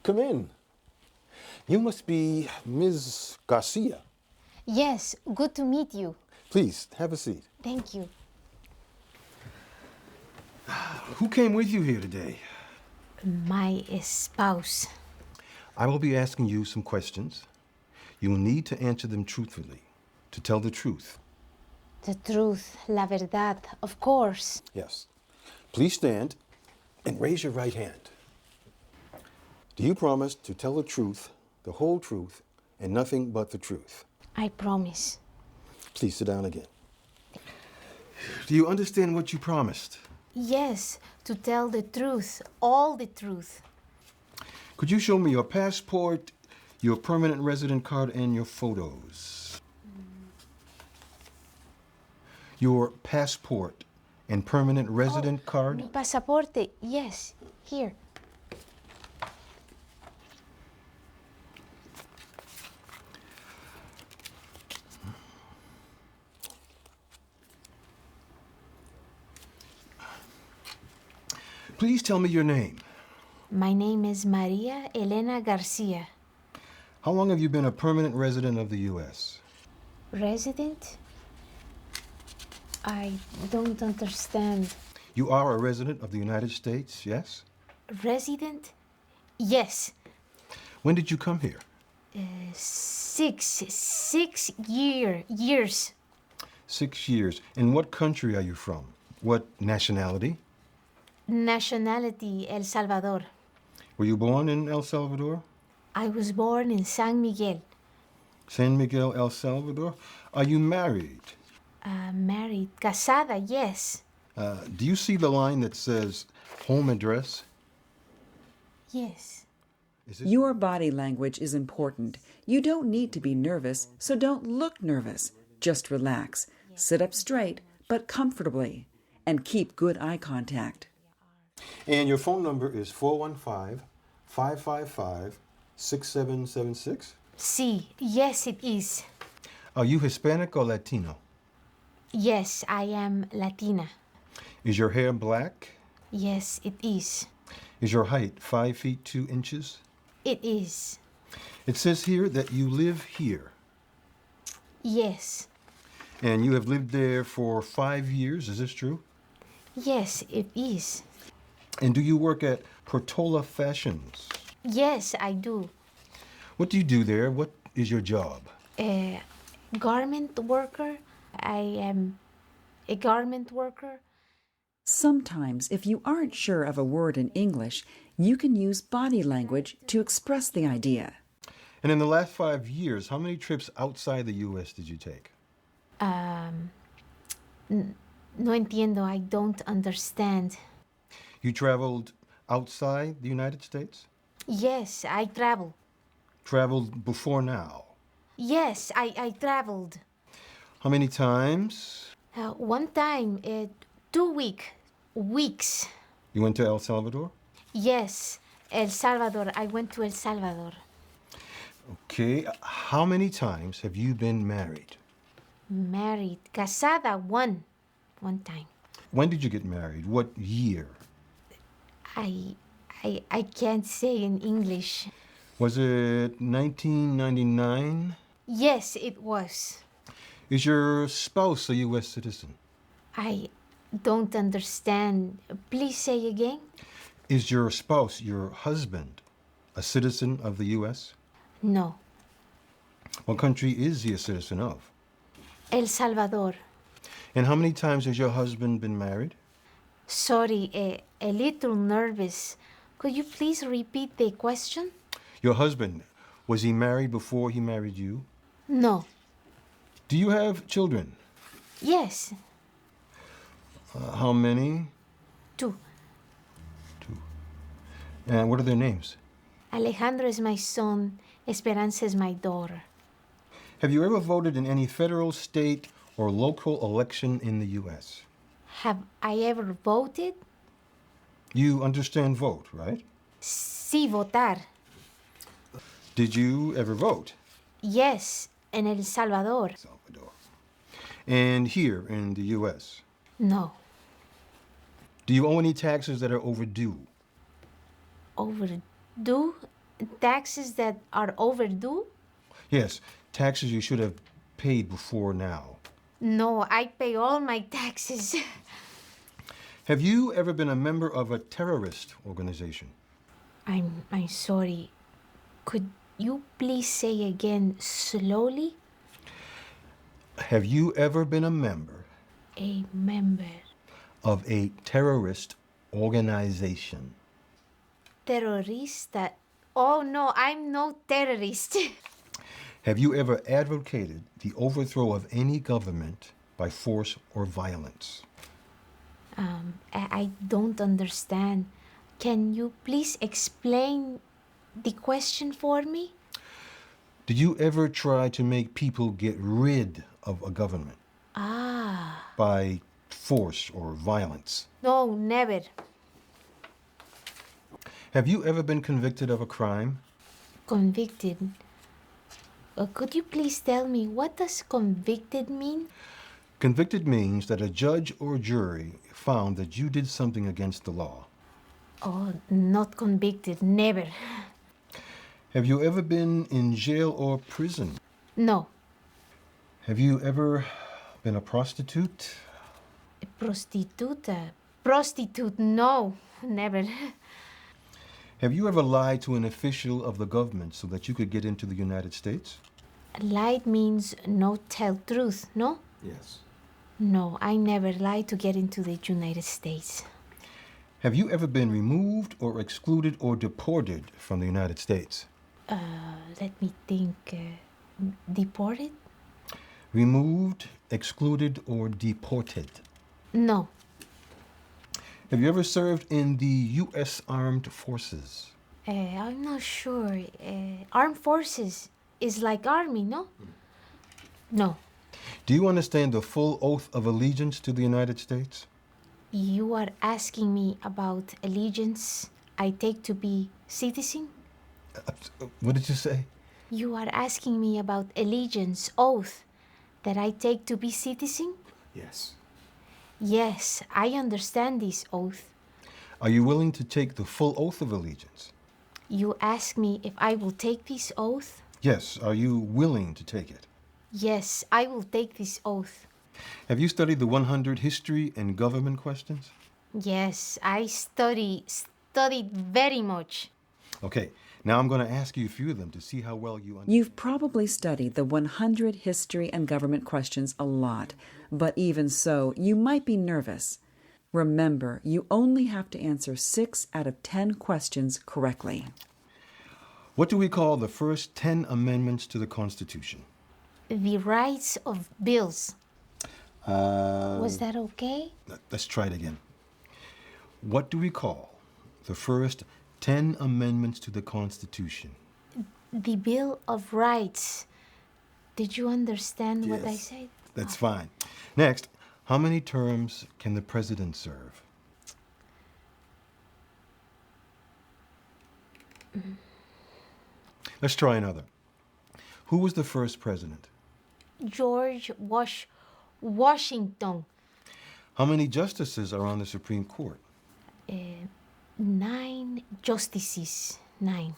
Come in. You must be Ms. Garcia. Yes, good to meet you. Please, have a seat. Thank you. Who came with you here today? My spouse. I will be asking you some questions. You will need to answer them truthfully, to tell the truth. The truth, la verdad, of course. Yes. Please stand and raise your right hand. Do you promise to tell the truth, the whole truth, and nothing but the truth? I promise. Please sit down again. Do you understand what you promised? Yes, to tell the truth, all the truth. Could you show me your passport, your permanent resident card, and your photos? Your passport and permanent resident card? Mi pasaporte, yes, here. Please tell me your name. My name is Maria Elena Garcia. How long have you been a permanent resident of the U.S.? Resident? I don't understand. You are a resident of the United States, yes? Resident? Yes. When did you come here? 6 years. 6 years. And what country are you from? What nationality? Nationality, El Salvador. Were you born in El Salvador? I was born in San Miguel. San Miguel, El Salvador. Are you married? Married, casada, yes. Do you see the line that says home address? Yes. Your body language is important. You don't need to be nervous, so don't look nervous. Just relax. Sit up straight, but comfortably. And keep good eye contact. And your phone number is 415-555-6776? Sí, yes it is. Are you Hispanic or Latino? Yes, I am Latina. Is your hair black? Yes, it is. Is your height 5 feet 2 inches? It is. It says here that you live here. Yes. And you have lived there for 5 years, is this true? Yes, it is. And do you work at Portola Fashions? Yes, I do. What do you do there? What is your job? Garment worker. I am a garment worker. Sometimes, if you aren't sure of a word in English, you can use body language to express the idea. And in the last 5 years, how many trips outside the U.S. did you take? No entiendo, I don't understand. You traveled outside the United States? Yes, I travel. Traveled before now? Yes, I traveled. How many times? One time, 2 weeks. You went to El Salvador? Yes, El Salvador. I went to El Salvador. Okay. How many times have you been married? Married, casada, one time. When did you get married? What year? I can't say in English. Was it 1999? Yes, it was. Is your spouse a U.S. citizen? I don't understand. Please say again. Is your spouse, your husband, a citizen of the U.S.? No. What country is he a citizen of? El Salvador. And how many times has your husband been married? Sorry, a little nervous. Could you please repeat the question? Your husband, was he married before he married you? No. Do you have children? Yes. How many? 2. 2. And what are their names? Alejandro is my son. Esperanza is my daughter. Have you ever voted in any federal, state, or local election in the U.S.? Have I ever voted? You understand vote, right? Sí, votar. Did you ever vote? Yes, en El Salvador. Salvador. And here in the U.S.? No. Do you owe any taxes that are overdue? Overdue? Taxes that are overdue? Yes, taxes you should have paid before now. No, I pay all my taxes. Have you ever been a member of a terrorist organization? I'm sorry. Could you please say again slowly? Have you ever been a member A member. of a terrorist organization? Terrorista. Oh no, I'm no terrorist. Have you ever advocated the overthrow of any government by force or violence? I don't understand. Can you please explain the question for me? Did you ever try to make people get rid of a government by force or violence? No, never. Have you ever been convicted of a crime? Convicted. Could you please tell me what does convicted mean? Convicted means that a judge or jury found that you did something against the law. Oh, not convicted, never. Have you ever been in jail or prison? No. Have you ever been a prostitute? Prostituta. Prostitute, no, never. Have you ever lied to an official of the government so that you could get into the United States? Lied means no tell truth, no? Yes. No, I never lied to get into the United States. Have you ever been removed or excluded or deported from the United States? Let me think. Deported? Removed, excluded, or deported? No. Have you ever served in the U.S. Armed Forces? I'm not sure. Armed forces is like army, no? No. Do you understand the full oath of allegiance to the United States? You are asking me about allegiance I take to be citizen? What did you say? You are asking me about allegiance oath that I take to be citizen? Yes. Yes, I understand this oath. Are you willing to take the full oath of allegiance? You ask me if I will take this oath? Yes. Are you willing to take it? Yes, I will take this oath. Have you studied the 100 history and government questions? Yes, I studied very much. Okay. Now I'm going to ask you a few of them to see how well you understand. You've probably studied the 100 history and government questions a lot, but even so, you might be nervous. Remember, you only have to answer 6 out of 10 questions correctly. What do we call the first 10 amendments to the Constitution? The rights of bills. Was that okay? Let's try it again. What do we call the first 10 amendments to the Constitution? The Bill of Rights. Did you understand what I Yes. said? That's fine. Next, how many terms can the president serve? Let's try another. Who was the first president? George Washington. How many justices are on the Supreme Court? 9 justices. 9.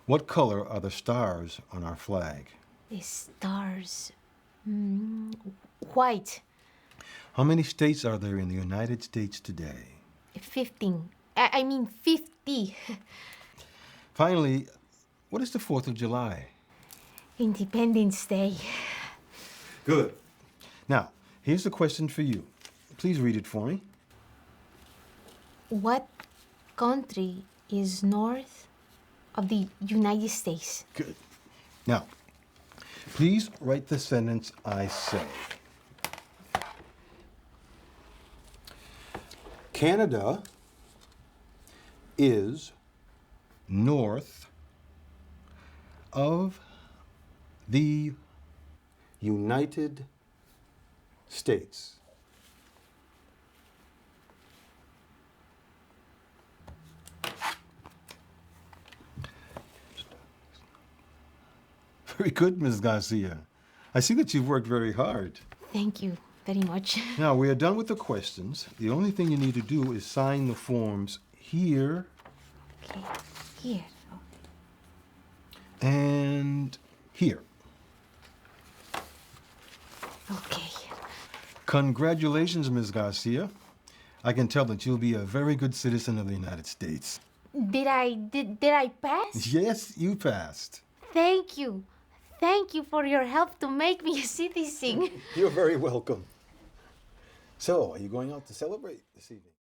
What color are the stars on our flag? The stars. White. How many states are there in the United States today? 15. I mean 50. Finally, what is the 4th of July? Independence Day. Good. Now, here's a question for you. Please read it for me. What country is north of the United States? Good. Now, please write the sentence I say. Canada is North of the United States. Very good, Ms. Garcia. I see that you've worked very hard. Thank you very much. Now, we are done with the questions. The only thing you need to do is sign the forms here Okay, here. Here. Okay. Congratulations, Ms. Garcia. I can tell that you'll be a very good citizen of the United States. Did I pass? Yes, you passed. Thank you. Thank you for your help to make me a citizen. You're very welcome. So, are you going out to celebrate this evening?